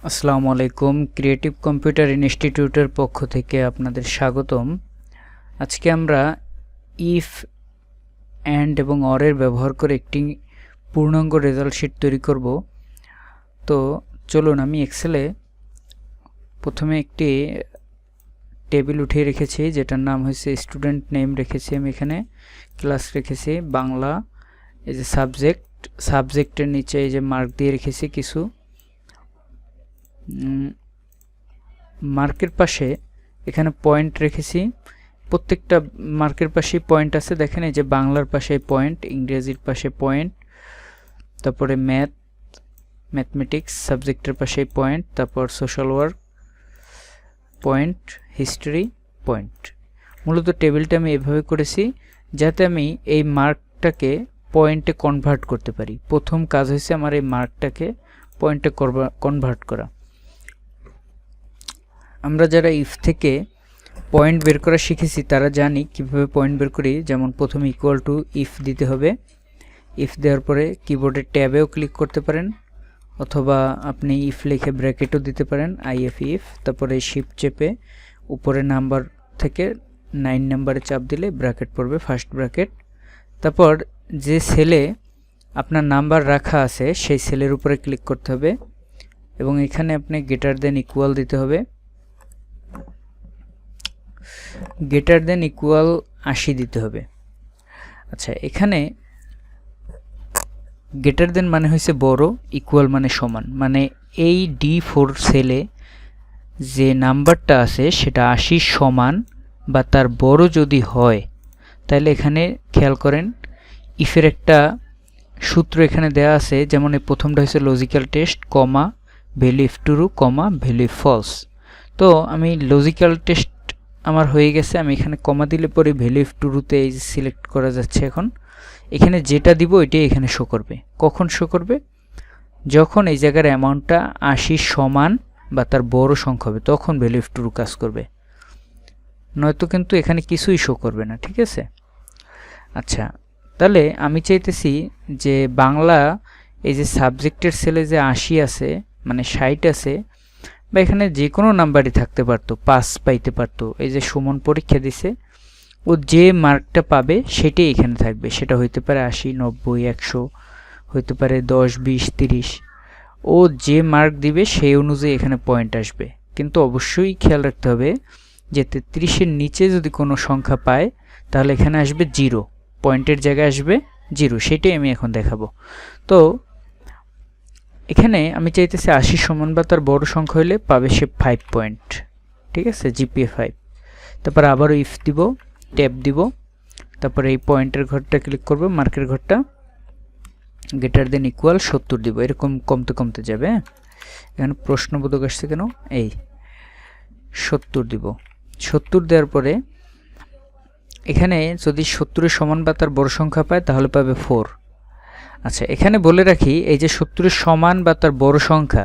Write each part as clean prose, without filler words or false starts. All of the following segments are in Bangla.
আসসালামু আলাইকুম। ক্রিয়েটিভ কম্পিউটার ইনস্টিটিউটের পক্ষ থেকে আপনাদের স্বাগতম। আজকে আমরা ইফ অ্যান্ড এবং অরের ব্যবহার করে একটি পূর্ণাঙ্গ রেজাল্ট শিট তৈরি করব। তো চলুন, আমি এক্সেলে প্রথমে একটি টেবিল উঠিয়ে রেখেছি যেটার নাম হয়েছে স্টুডেন্ট নেম রেখেছি, আমি এখানে ক্লাস রেখেছি বাংলা। এই যে সাবজেক্টের নিচে এই যে মার্ক দিয়ে রেখেছি কিছু। মার্কের পাশে এখানে পয়েন্ট রেখেছি, প্রত্যেকটা মার্কের পাশে পয়েন্ট আছে। দেখেন এই যে বাংলার পাশে পয়েন্ট, ইংরেজির পাশে পয়েন্ট, তারপরে ম্যাথমেটিক্স সাবজেক্টের পাশে পয়েন্ট, তারপর social work point, history point. মূলত টেবিলটা আমি এভাবে করেছি যাতে আমি এই মার্কটাকে পয়েন্টে কনভার্ট করতে পারি। প্রথম কাজ হয়েছে আমার এই মার্কটাকে পয়েন্টে কনভার্ট করা। আমরা যারা ইফ থেকে পয়েন্ট বের করা শিখেছি তারা জানি কিভাবে পয়েন্ট বের করি। যেমন প্রথমে ইকুয়াল টু ইফ দিতে হবে। ইফ দেওয়ার পরে কিবোর্ডের ট্যাবেও ক্লিক করতে পারেন, অথবা আপনি ইফ লিখে ব্র্যাকেটও দিতে পারেন, ইফ। তারপরে শিফট চেপে উপরে নাম্বার থেকে 9 নাম্বারে চাপ দিলে ব্র্যাকেট পড়বে, ফার্স্ট ব্র্যাকেট। তারপর যে সেলে আপনার নাম্বার রাখা আছে সেই সেলের উপরে ক্লিক করতে হবে এবং এখানে আপনি গ্রেটার দেন ইকুয়াল দিতে হবে। গ্রেটার দেন ইকুয়াল 80 দিতে হবে। আচ্ছা, এখানে গ্রেটার দেন মানে হয়েছে বড়, ইকুয়াল মানে সমান। মানে এই D4 সেলে যে নাম্বারটা আছে সেটা 80 সমান বা তার বড় যদি হয়, তাহলে এখানে খেয়াল করেন ইফের একটা সূত্র এখানে দেয়া আছে। যেমন এই প্রথমটা হচ্ছে logical test, comma value if true, comma value if false. তো আমি লজিক্যাল টেস্ট আমার হয়ে গেছে, আমি এখানে কমা দিলে পরে ভ্যালু ইফ ট্রুতে এই যে সিলেক্ট করা যাচ্ছে। এখন এখানে যেটা দিব এটাই এখানে শো করবে। কখন শো করবে? যখন এই জায়গার অ্যামাউন্টটা 80 সমান বা তার বড় সংখ্যা হবে তখন ভ্যালু ইফ ট্রু কাজ করবে, নয়তো কিন্তু এখানে কিছুই শো করবে না। ঠিক আছে? আচ্ছা, তাহলে আমি চাইতেছি যে বাংলা এই যে সাবজেক্টের সেলে যে 80 আছে মানে 60 আছে, বা এখানে যে কোনো নাম্বারই থাকতে পারতো, 5 পাইতে পারতো। এই যে সুমন পরীক্ষা দিছে, ও যে মার্কটা পাবে সেটাই এখানে থাকবে। সেটা হইতে পারে 80, 90, 100, হইতে পারে 10, 20, 30। ও যে মার্ক দিবে সেই অনুযায়ী এখানে পয়েন্ট আসবে। কিন্তু অবশ্যই খেয়াল রাখতে হবে যে 33-এর নিচে যদি কোনো সংখ্যা পায় তাহলে এখানে আসবে 0, পয়েন্টের জায়গায় আসবে 0। সেটাই আমি এখন দেখাবো। তো এখানে আমি চাইতেছি 80 সমান বা তার বড় সংখ্যা হলে পাবে সে 5 পয়েন্ট। ঠিক আছে? জিপিএ 5। তারপর আবারও ইফ দিব, ট্যাব দিব, তারপরে এই পয়েন্টের ঘরটা ক্লিক করব, মার্কের ঘরটা, গ্রেটার দেন ইকুয়াল 70 দিব। এরকম কমতে কমতে যাবে। এখানে প্রশ্নবোধক আসছে কেন? এই 70 দিব। 70 দেওয়ার পরে এখানে যদি 70-এর সমান বা তার বড় সংখ্যা পায় তাহলে পাবে 4। আচ্ছা, এখানে বলে রাখি এই যে 70-এর সমান বা তার বড় সংখ্যা,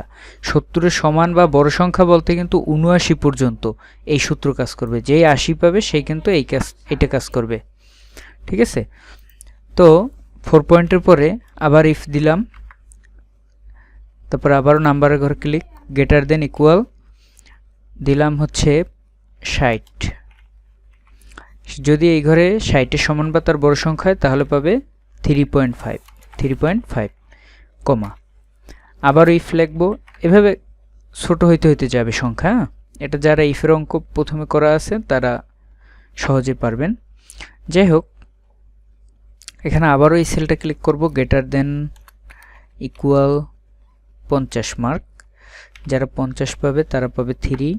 70-এর সমান বা বড় সংখ্যা বলতে কিন্তু 79 পর্যন্ত এই সূত্র কাজ করবে। যেই 80 পাবে সেই কিন্তু এটা কাজ করবে। ঠিক আছে? তো 4 পয়েন্টের পরে আবার ইফ দিলাম, তারপর আবারও নাম্বারের ঘরে ক্লিক, গ্রেটার দেন ইকুয়াল দিলাম হচ্ছে 60। যদি এই ঘরে 60-এর সমান বা তার বড় সংখ্যা হয় তাহলে পাবে 3.5, কমা। আবারও ইফ লিখবো। এভাবে ছোট হইতে হইতে যাবে সংখ্যা। এটা যারা ইফের অঙ্ক প্রথমে করা আছে তারা সহজে পারবেন। যাই হোক, এখানে আবারও এই সেলটা ক্লিক করব, গ্রেটার দেন ইকুয়াল 50 মার্ক। যারা 50 পাবে তারা পাবে 3।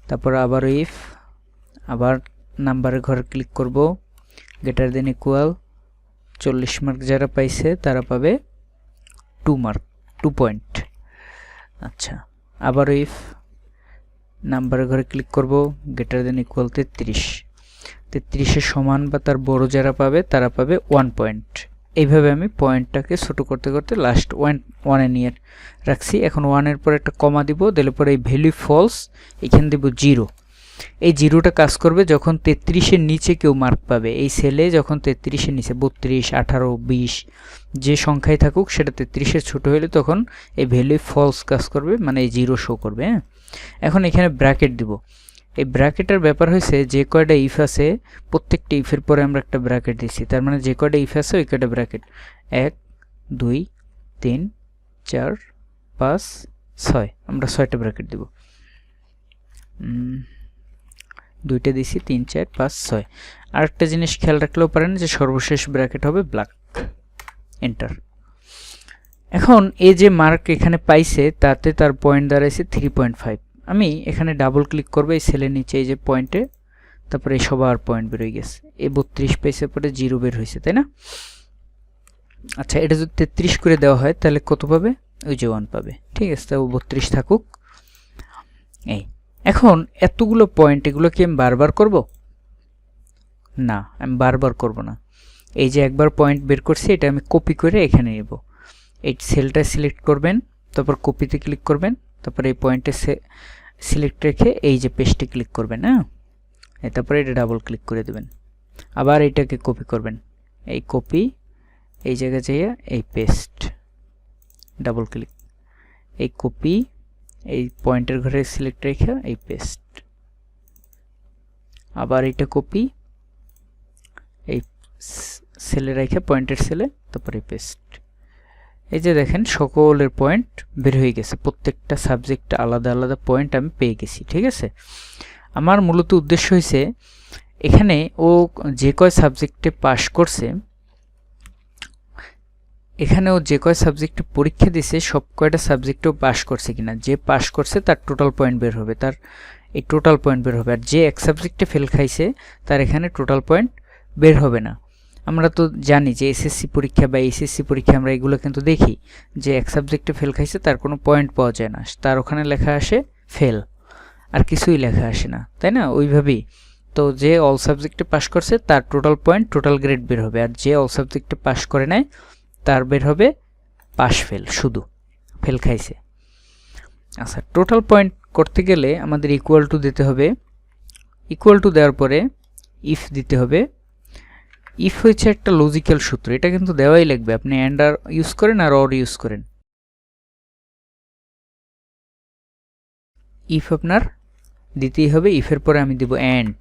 তারপর আবারও ইফ, আবার নাম্বারের ঘরে ক্লিক করব, গ্রেটার দেন ইকুয়াল 40 মার্ক যারা পাইছে তারা পাবে 2 মার্ক, 2 পয়েন্ট। আচ্ছা, আবারও ইফ, নাম্বারের ঘরে ক্লিক করব, গ্রেটার দেন ইকুয়াল 33। 33-এর সমান বা তার বড় যারা পাবে তারা পাবে 1 পয়েন্ট। এইভাবে আমি পয়েন্টটাকে ছোট করতে করতে লাস্ট 1-এ নিয়ে রাখছি। এখন 1-এর পর একটা কমা দিব, দিলে পরে এই ভ্যালু ফলস, এখানে দিব 0। এই জিরোটা কাজ করবে যখন 33-এর নিচে কেউ মার্ক পাবে। এই সেলে যখন 33-এর নিচে 32, 18, 20 যে সংখ্যায় থাকুক সেটা 33-এর ছোট হলে তখন এই ভ্যালু ফলস কাজ করবে, মানে এই জিরো শো করবে। হ্যাঁ, এখন এখানে ব্র্যাকেট দিব। এই ব্র্যাকেটের ব্যাপার হয়েছে যে কয়টা ইফ আছে প্রত্যেকটা ইফের পরে আমরা একটা ব্র্যাকেট দিচ্ছি, তার মানে যে কয়টা ইফ আছে ওই কয়টা ব্র্যাকেট 1 2 3 4 5 6 আমরা 6টা ব্র্যাকেট দিব। 2টা দিছি 3 4 5 6। আরেকটা জিনিস খেয়াল রাখলেও পারেন যে সর্বশেষ ব্র্যাকেট হবে ব্ল্যাক। এন্টার। এখন এই যে মার্ক এখানে পাইছে তাতে তার পয়েন্ট দাঁড়াইছে 3.5। আমি এখানে ডাবল ক্লিক করব এই সেলের নিচে এই যে পয়েন্টে, তারপরে এই সবার পয়েন্ট বের হয়ে গেছে। এই 32 পাইছে পরে 0 বের হয়েছে, তাই না? আচ্ছা, এটা যদি 33 করে দেওয়া হয় তাহলে কত পাবে? ওই যে 1 পাবে। ঠিক আছে, তাও 32 থাকুক। এই এখন এতগুলো পয়েন্ট, এগুলো কি আমি বারবার করব? না, আমি বারবার করব না। এই যে একবার পয়েন্ট বের করছি এটা আমি কপি করে এখানে নেব। এই সেলটা সিলেক্ট করবেন, তারপর কপিতে ক্লিক করবেন, তারপর এই পয়েন্টে সিলেক্ট রেখে এই যে পেস্টে ক্লিক করবেন। হ্যাঁ, তারপরে এটা ডাবল ক্লিক করে দেবেন। আবার এটাকে কপি করবেন, এই কপি, এই জায়গায় যাইয়া এই পেস্ট, ডাবল ক্লিক, এই কপি, এই পয়েন্টের ঘরে সিলেক্ট রেখে এই পেস্ট, আবার এটা কপি, এই সেলে রেখে পয়েন্টের সেলে, তারপরে পেস্ট। এই যে দেখেন সকলের পয়েন্ট বের হয়ে গেছে, প্রত্যেকটা সাবজেক্টে আলাদা আলাদা পয়েন্ট আমি পেয়ে গেছি। ঠিক আছে, আমার মূলত উদ্দেশ্য হয়েছে এখানে ও যে কয় সাবজেক্টে পাস করছে, এখানে ও যে কয় সাবজেক্টে পরীক্ষা দিছে সব কয়টা সাবজেক্টেও পাস করছে কিনা। যে পাস করছে তার টোটাল পয়েন্ট বের হবে, তার এই টোটাল পয়েন্ট বের হবে। আর যে এক সাবজেক্টে ফেল খাইছে তার এখানে টোটাল পয়েন্ট বের হবে না। আমরা তো জানি যে এসএসসি পরীক্ষা বা এইচএসসি পরীক্ষা আমরা এগুলো কিন্তু দেখি যে এক সাবজেক্টে ফেল খাইছে তার কোনো পয়েন্ট পাওয়া যায় না, তার ওখানে লেখা আসে ফেল, আর কিছুই লেখা আসে না, তাই না? ওইভাবেই তো যে অল সাবজেক্টে পাস করছে তার টোটাল পয়েন্ট, টোটাল গ্রেড বের হবে। আর যে অল সাবজেক্টে পাস করে নাই তার বের হবে পাস ফেল, শুধু ফেল খাইছে। আচ্ছা, টোটাল পয়েন্ট করতে গেলে আমাদের ইকুয়াল টু দিতে হবে। ইকুয়াল টু দেওয়ার পরে ইফ দিতে হবে। ইফ হচ্ছে একটা লজিক্যাল সূত্র, এটা কিন্তু দেওয়াই লাগবে। আপনি অ্যান্ড আর ইউজ করেন আর অর ইউজ করেন, ইফ আপনার দিতেই হবে। ইফের পরে আমি দেব অ্যান্ড।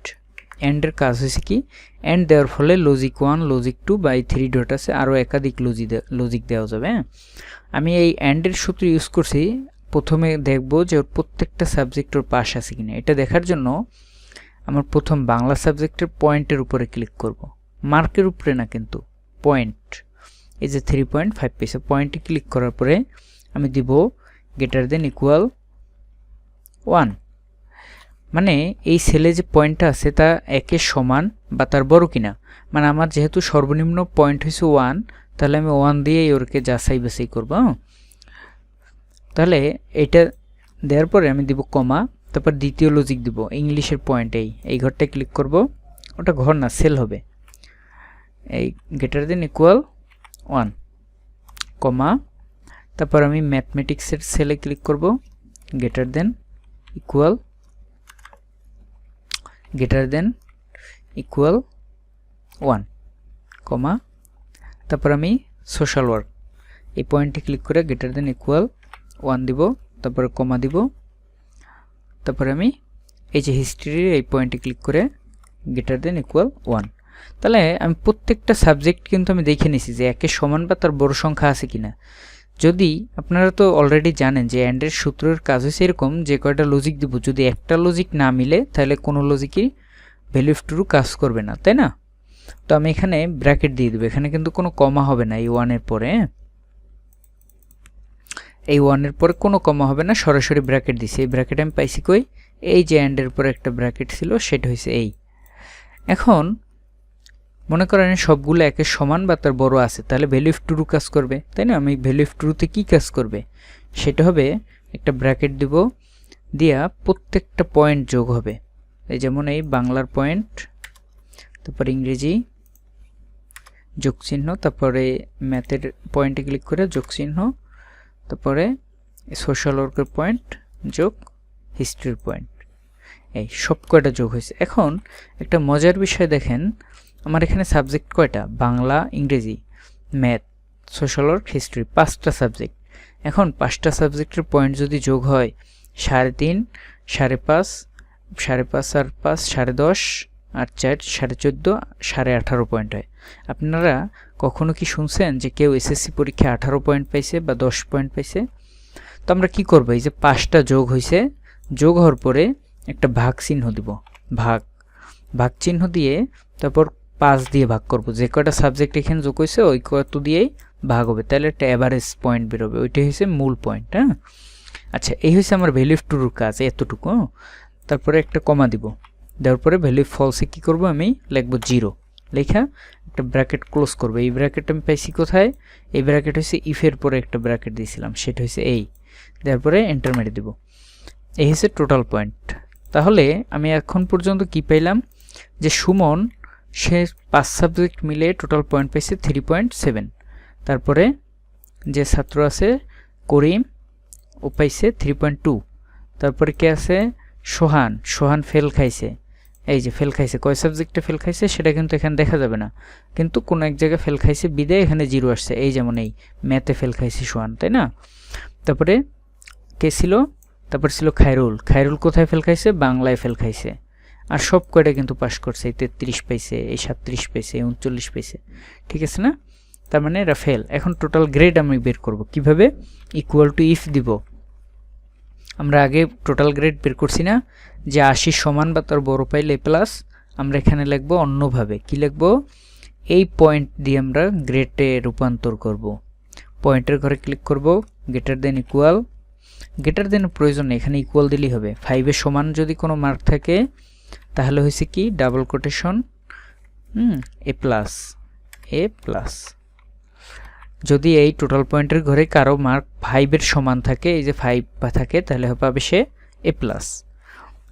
অ্যান্ডের কাজ হয়েছে কি, অ্যান্ড দেওয়ার ফলে লজিক 1, লজিক 2 বা এই 3 ডট আছে, আরও একাধিক লজিক দেওয়া যাবে। হ্যাঁ, আমি এই অ্যান্ডের সূত্র ইউজ করছি। প্রথমে দেখব যে ওর প্রত্যেকটা সাবজেক্ট ওর পাস আছে কিনা। এটা দেখার জন্য আমার প্রথম বাংলা সাবজেক্টের পয়েন্টের উপরে ক্লিক করব, মার্কের উপরে না কিন্তু পয়েন্ট। এই যে 3.5 পেয়েছে, পয়েন্টে ক্লিক করার পরে আমি দিব গ্রেটার দেন ইকুয়াল 1, মানে এই সেলে যে পয়েন্টটা আছে তা একের সমান বা তার বড় কিনা। মানে আমার যেহেতু সর্বনিম্ন পয়েন্ট হয়েছে 1, তাহলে আমি 1 দিয়েই ওরকে যাচাই বাছাই করব। তাহলে এটা দেওয়ার পরে আমি দিব কমা, তারপর দ্বিতীয় লজিক দিব ইংলিশের পয়েন্ট, এই ঘরটায় ক্লিক করব। ওটা ঘর না, সেল হবে। এই গ্রেটার দেন ইকুয়াল 1 কমা, তারপর আমি ম্যাথমেটিক্সের সেলে ক্লিক করব, গ্রেটার দেন ইকুয়াল 1 কমা, তারপর আমি সোশ্যাল ওয়ার্ক এই পয়েন্টে ক্লিক করে গ্রেটার দেন ইকুয়াল 1 দিব, তারপরে কমা দিব, তারপরে আমি এই যে হিস্ট্রির এই পয়েন্টে ক্লিক করে গ্রেটার দেন ইকুয়াল 1। তাহলে আমি প্রত্যেকটা সাবজেক্ট কিন্তু আমি দেখে নিছি যে একের সমান বা তার বড় সংখ্যা আছে কিনা। যদি আপনারা তো অলরেডি জানেন যে অ্যান্ডের সূত্রের কাজ হচ্ছে এরকম, যে কয়টা লজিক দিব যদি একটা লজিক না মিলে তাহলে কোনো লজিকই ভ্যালু অফ ট্রু কাজ করবে না, তাই না? তো আমি এখানে ব্র্যাকেট দিয়ে দেবো, এখানে কিন্তু কোনো কমা হবে না। এই 1 এর পরে, এই 1 এর পরে কোনো কমা হবে না, সরাসরি ব্র্যাকেট দিছি। এই ব্র্যাকেট আমি পাইছি কই, এই যে অ্যান্ডের পরে একটা ব্র্যাকেট ছিল সেটা হয়েছে এই। এখন মনে করেন সবগুলো একের সমান বা তার বড় আছে, তাহলে ভ্যালু অফ ট্রু কাজ করবে, তাই না? আমি ভ্যালু অফ ট্রুতে কি কাজ করবে সেটা হবে একটা ব্র্যাকেট দিব, দিয়া প্রত্যেকটা পয়েন্ট যোগ হবে। এই যেমন এই বাংলার পয়েন্ট, তারপর ইংরেজি যোগ চিহ্ন, তারপরে ম্যাথের পয়েন্টে ক্লিক করে যোগ চিহ্ন, তারপরে সোশ্যাল ওয়ার্কের পয়েন্ট যোগ হিস্ট্রির পয়েন্ট। এই সব কয়টা যোগ হয়েছে। এখন একটা মজার বিষয় দেখেন, আমার এখানে সাবজেক্ট কয়টা? বাংলা, ইংরেজি, ম্যাথ, সোশ্যাল ওয়ার্ক, হিস্ট্রি, 5টা সাবজেক্ট। এখন 5টা সাবজেক্টের পয়েন্ট যদি যোগ হয় 3.5, 5.5, 5.5 আর 5 10.5 আর 4 14.5, 18.5 পয়েন্ট হয়। আপনারা কখনো কি শুনছেন যে কেউ এসএসসি পরীক্ষায় 18 পয়েন্ট পাইছে বা 10 পয়েন্ট পাইছে? তো আমরা কি করব, এই যে 5টা যোগ হয়েছে, যোগ হওয়ার পরে একটা ভাগ চিহ্ন দিব, ভাগ চিহ্ন দিয়ে তারপর 5 দিয়ে ভাগ করব। যে কয়টা সাবজেক্ট এখানে যোগ হয়েছে ওই কত দিয়েই ভাগ হবে, তাহলে একটা অ্যাভারেজ পয়েন্ট বেরোবে, ওইটাই হচ্ছে মূল পয়েন্ট। হ্যাঁ, আচ্ছা, এই হচ্ছে আমার ভ্যালু টুর কাজ, এতটুকু। তারপরে একটা কমা দিব, দেওয়ার পরে ভ্যালু ফলসে কি করব, আমি লিখব 0, লেখা একটা ব্র্যাকেট ক্লোজ করব। এই ব্র্যাকেট আমি পাইছি কোথায়? এই ব্র্যাকেট হচ্ছে ইফের পরে একটা ব্র্যাকেট দিয়েছিলাম, সেটা হচ্ছে এই, দেওয়ার পরে এন্টার মেরে দেব। এই হচ্ছে টোটাল পয়েন্ট। তাহলে আমি এখন পর্যন্ত কি পাইলাম, যে সুমন সে 5 সাবজেক্ট মিলে টোটাল পয়েন্ট পাইছে 3.7। তারপরে যে ছাত্র আছে করিম, ও পাইছে 3.2। তারপরে কে আছে? সোহান ফেল খাইছে, এই যে ফেল খাইছে। কয় সাবজেক্টে ফেল খাইছে সেটা কিন্তু এখানে দেখা যাবে না, কিন্তু কোনো এক জায়গায় ফেল খাইছে বিদায় এখানে 0 আসছে। এই যেমন এই ম্যাথে ফেল খাইছে সোহান, তাই না? তারপরে কে ছিল? তারপর ছিল খায়রুল কোথায় ফেল খাইছে? বাংলায় ফেল খাইছে। আর সব কয়টা কিন্তু পাস করছে, এই 33 পাইছে, এই 37 পাইছে, 39 পাইছে, ঠিক আছে না? তার মানে এরা ফেল। এখন টোটাল গ্রেড আমি বের করব কিভাবে? ইকুয়াল টু ইফ দিব। আমরা আগে টোটাল গ্রেড বের করছি না, যে 80 সমান বা তার বড় পাইলে প্লাস। আমরা এখানে লিখব অন্যভাবে, কি লিখব? এই পয়েন্ট দিয়ে আমরা গ্রেডে রূপান্তর করব। পয়েন্টের ঘরে ক্লিক করব, greater than equal, greater than প্রয়োজন নেই, এখানে ইকুয়াল দিলেই হবে। 5 এর সমান যদি কোনো মার্ক থাকে তাহলে হয়েছে কি, ডাবল কোটেশন এ প্লাস। যদি এই টোটাল পয়েন্টের ঘরে কারো মার্ক 5 এর সমান থাকে, এই যে 5 থাকে, তাহলে পাবে সে এ প্লাস।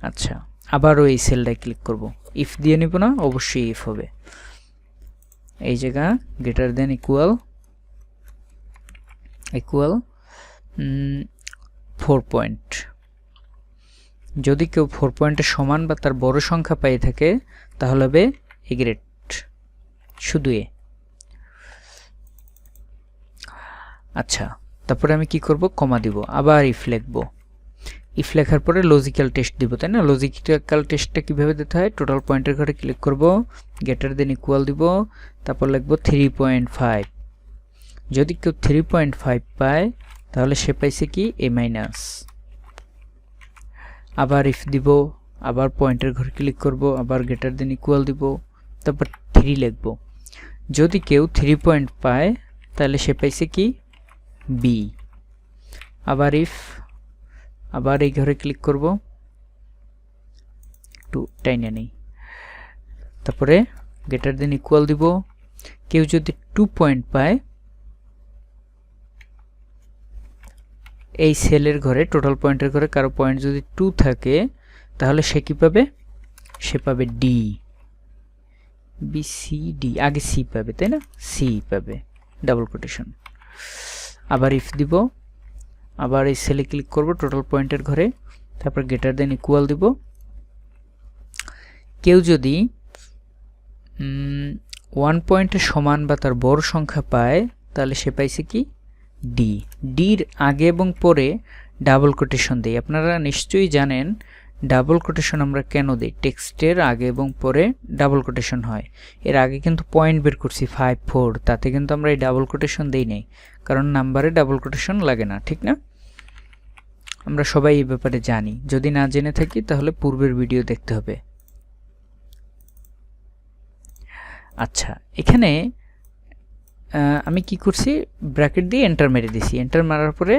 আচ্ছা, আবারও এই সেলটায় ক্লিক করব, ইফ দিয়ে নিব না, অবশ্যই ইফ হবে। এই জায়গা গ্রেটার দেন ইকুয়াল 4 পয়েন্ট। যদি কেউ 4 পয়েন্টের সমান বা তার বড় সংখ্যা পাই থাকে তাহলে হবে এ গ্রেড, শুধু এ। আচ্ছা, তারপরে আমি কি করব, কমা দিব, আবার ইফ লিখব। ইফ লেখার পরে লজিক্যাল টেস্ট দিব, তাই না? লজিক্যাল টেস্টটা কিভাবে দিতে হয়? টোটাল পয়েন্টের ঘরে ক্লিক করব, গ্রেটার দেন ইকুয়াল দিব, তারপর লিখব 3.5। যদি কেউ 3.5 পায় তাহলে সে পাইছে কি, এ মাইনাস। আবার ইফ দিব, আবার পয়েন্টের ঘরে ক্লিক করব, আবার গ্রেটার দেন ইকুয়াল দিব, তারপর 3 লিখব। যদি কেউ 3 পয়েন্ট পায় তাহলে সে পাইছে কি, বি। আবার ইফ, আবার এই ঘরে ক্লিক করব, একটু টাইনে নেই, তারপরে গ্রেটার দেন ইকুয়াল দিব। কেউ যদি 2 পয়েন্ট পায়, এই সেলের ঘরে টোটাল পয়েন্টের ঘরে কারো পয়েন্ট যদি 2 থাকে তাহলে সে কি পাবে? সে পাবে ডি, বি সি ডি, আগে সি পাবে, তাই না? সি পাবে, ডাবল কোটেশন। আবার ইফ দিব, আবার এই সেলে ক্লিক করব টোটাল পয়েন্টের ঘরে, তারপর গ্রেটার দেন ইকুয়াল দিব। কেউ যদি 1 পয়েন্টের সমান বা তার বড় সংখ্যা পায় তাহলে সে পাইছে কি, ডি। ডির আগে এবং পরে ডাবল কোটেশন দেই। আপনারা নিশ্চয়ই জানেন ডাবল কোটেশন আমরা কেন দিই। টেক্সটের আগে এবং পরে ডাবল কোটেশন হয়। এর আগে কিন্তু পয়েন্ট বের করছি 5, 4, তাতে কিন্তু আমরা এই ডাবল কোটেশন দেই নাই, কারণ নাম্বারে ডাবল কোটেশন লাগে না, ঠিক না? আমরা সবাই এই ব্যাপারে জানি। যদি না জেনে থাকি তাহলে পূর্বের ভিডিও দেখতে হবে। আচ্ছা, এখানে আমি কি করছি, ব্র্যাকেট দিয়ে এন্টার মেরে দিছি। এন্টার মারার পরে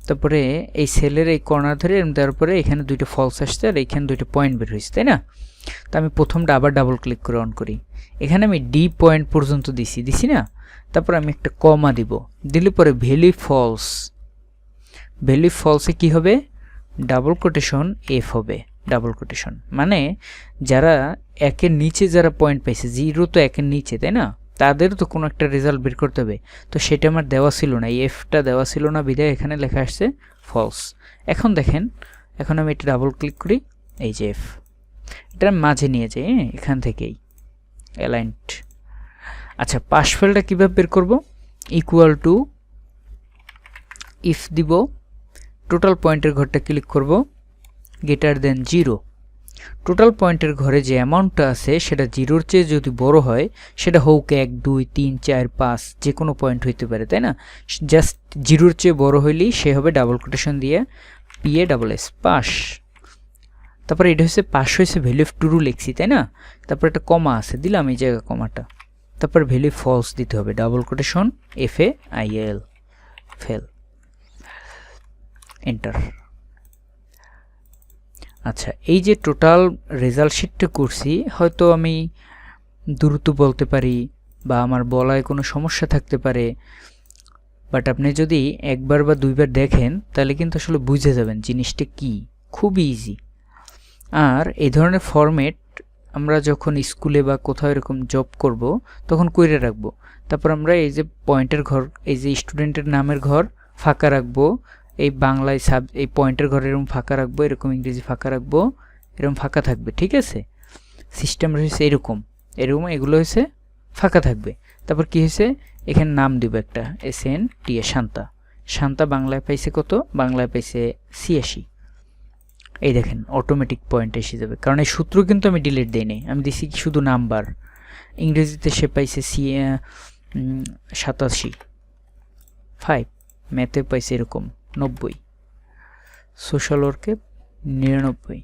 তারপরে এই সেলের এই কর্নার ধরে দেওয়ার পরে এখানে 2টা ফলস আসছে আর এখানে 2টা পয়েন্ট বের হয়েছে, তাই না? তো আমি প্রথমটা আবার ডাবল ক্লিক করে অন করি। এখানে আমি ডি পয়েন্ট পর্যন্ত দিছি না? তারপর আমি একটা কমা দিব, দিলে পরে ভ্যালু ফলসে কি হবে, ডাবল কোটেশন এফ হবে, ডাবল কোটেশন। মানে যারা একের নিচে যারা পয়েন্ট পাইছে, 0 তো একের নিচে, তাই না? তাদের তো কোনো একটা রেজাল্ট বের করতে হবে, তো সেটা আমার দেওয়া ছিল না, এই এফটা দেওয়া ছিল না, বিদায় এখানে লেখা আসছে ফলস। এখন দেখেন, এখন আমি এটা ডাবল ক্লিক করি, এই যে এফ, এটা মাঝে নিয়ে যাই, এখান থেকেই অ্যালাইনড। আচ্ছা, পাশ ফেলটা কীভাবে বের করব? ইকুয়াল টু ইফ দিব, টোটাল পয়েন্টের ঘরটা ক্লিক করব, গ্রেটার দেন 0। টোটাল পয়েন্টের ঘরে যে অ্যামাউন্টটা আছে সেটা 0-র চেয়ে যদি বড় হয়, সেটা হোক 1, 2, 3, 4, 5 যে কোনো পয়েন্ট হইতে পারে, তাই না? জাস্ট 0-র চেয়ে বড় হইলেই সে হবে ডাবল কোটেশন দিয়ে PASS পাস। তারপরে এটা হচ্ছে পাস, হয়েছে ভ্যালু অফ ট্রু লিখছি, তাই না? তারপর একটা কমা আছে, দিলাম এই জায়গায় কমাটা। তারপর ভ্যালু ফলস দিতে হবে, double quotation FAIL, fail, enter. আচ্ছা, এই যে টোটাল রেজাল্ট শিটটা করছি, হয়তো আমি দ্রুত বলতে পারি বা আমার বলায় কোনো সমস্যা থাকতে পারে, বাট আপনি যদি একবার বা দুইবার দেখেন তাহলে কিন্তু আসলে বুঝে যাবেন জিনিসটা কি, খুবই ইজি। আর এই ধরনের ফরম্যাট আমরা যখন স্কুলে বা কোথাও এরকম জব করব তখন কইরে রাখবো। তারপর আমরা এই যে পয়েন্টের ঘর, এই যে স্টুডেন্টের নামের ঘর ফাঁকা রাখবো, এই বাংলায় এই পয়েন্টের ঘর এরকম ফাঁকা রাখবো, এরকম ইংরেজি ফাঁকা রাখবো, এরকম ফাঁকা থাকবে, ঠিক আছে? সিস্টেম রয়েছে এরকম, এগুলো হয়েছে ফাঁকা থাকবে। তারপর কি হয়েছে, এখানে নাম দিব একটা, SNTA, শান্তা। শান্তা বাংলায় পাইছে কত? বাংলায় পাইছে 86। এই দেখেন অটোমেটিক পয়েন্ট এসে যাবে, কারণ এই সূত্র কিন্তু আমি ডিলিট দিই নাই, আমি দিছি শুধু নাম্বার। ইংরেজিতে সে পাইছে 87, ম্যাথে পাইছে এরকম 90, সোশ্যাল ওয়ার্কে 99,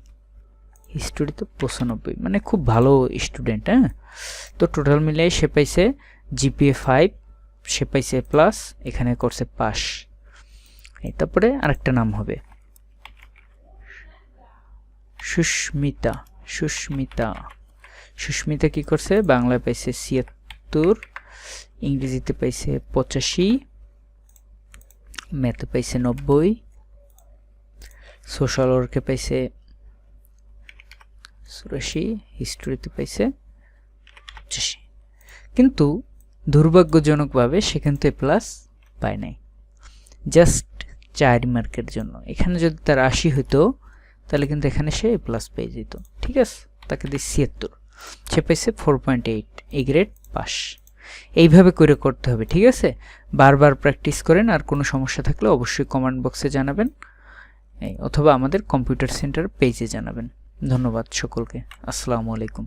হিস্টোরিতে 95, মানে খুব ভালো স্টুডেন্ট। হ্যাঁ, তো টোটাল মিলিয়ে সে পাইছে GPA 5, সে পাইছে প্লাস, এখানে করছে পাস। তারপরে আরেকটা নাম হবে সুস্মিতা কি করছে? বাংলায় পাইছে 76, ইংরেজিতে পাইছে 85, ম্যাথে পাইছে 90, সোশ্যাল ওয়ার্কে পাইছে 84, হিস্টোরিতে পাইছে 85। কিন্তু দুর্ভাগ্যজনকভাবে সে কিন্তু A+ পায় নাই, জাস্ট 4 মার্কের জন্য। এখানে যদি তার 80 হতো তাহলে কিন্তু এখানে সে A+ পেয়ে যেত, ঠিক আছে? তাকে দিয়ে 76, সে পাইছে 4.8, এই গ্রেড পাস। এইভাবে করে করতে হবে, ঠিক আছে? বারবার প্র্যাকটিস করেন, আর কোনো সমস্যা থাকলে অবশ্যই কমেন্ট বক্সে জানাবেন, অথবা আমাদের কম্পিউটার সেন্টার পেজে জানাবেন। ধন্যবাদ সকলকে, আসসালামু আলাইকুম।